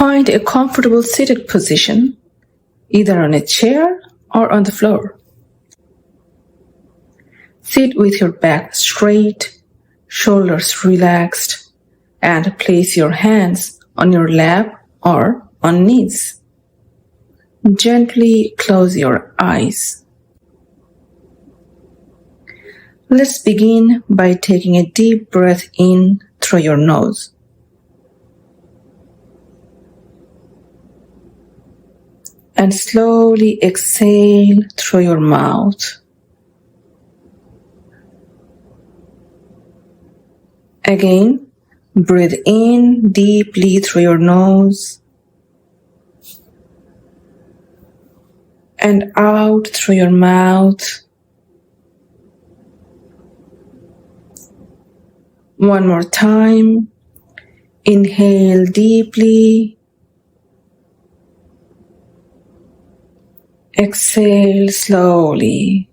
Find a comfortable seated position, either on a chair or on the floor. Sit with your back straight, shoulders relaxed, and place your hands on your lap or on knees. Gently close your eyes. Let's begin by taking a deep breath in through your nose. And slowly exhale through your mouth. Again, breathe in deeply through your nose and out through your mouth. One more time. Inhale deeply. Exhale slowly.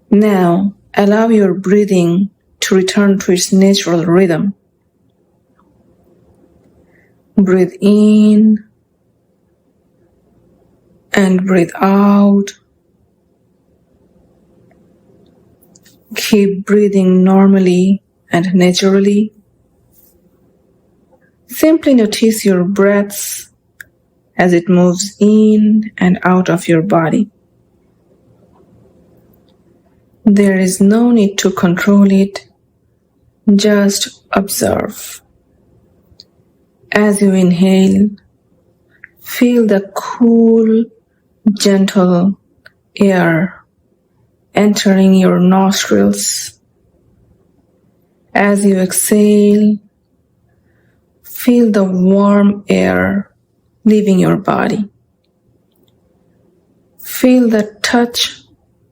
Now, allow your breathing to return to its natural rhythm. Breathe in and breathe out. Keep breathing normally and naturally. Simply notice your breaths as it moves in and out of your body. There is no need to control it, just observe. As you inhale, feel the cool, gentle air entering your nostrils. As you exhale, feel the warm air leaving your body. Feel the touch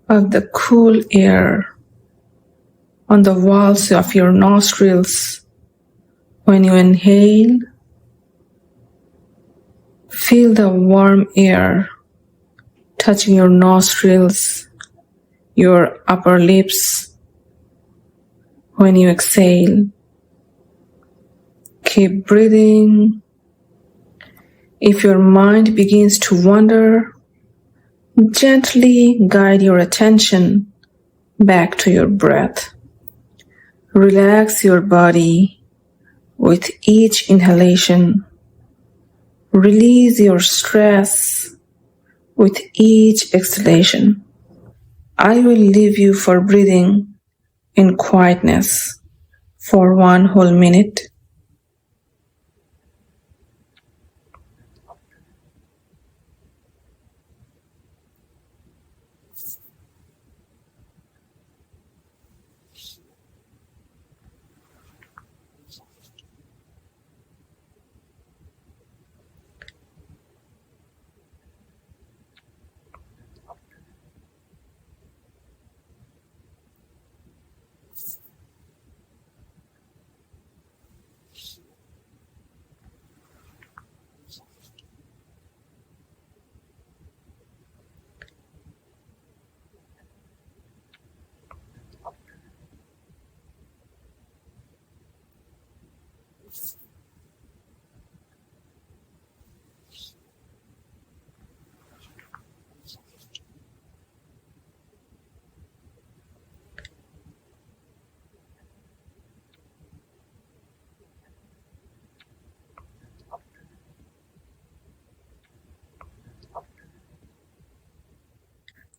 of the cool air on the walls of your nostrils when you inhale. Feel the warm air touching your nostrils, your upper lips when you exhale. Keep breathing. If your mind begins to wander, gently guide your attention back to your breath. Relax your body with each inhalation. Release your stress with each exhalation. I will leave you for breathing in quietness for 1 whole minute.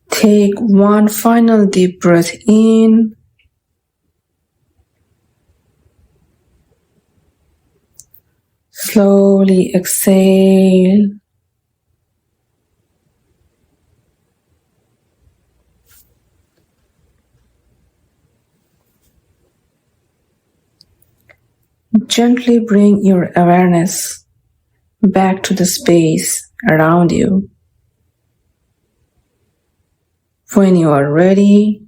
Take one final deep breath in. Slowly exhale. Gently bring your awareness back to the space around you. When you are ready,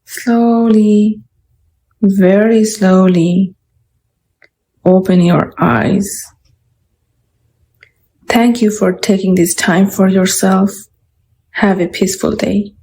slowly, very slowly, open your eyes. Thank you for taking this time for yourself. Have a peaceful day.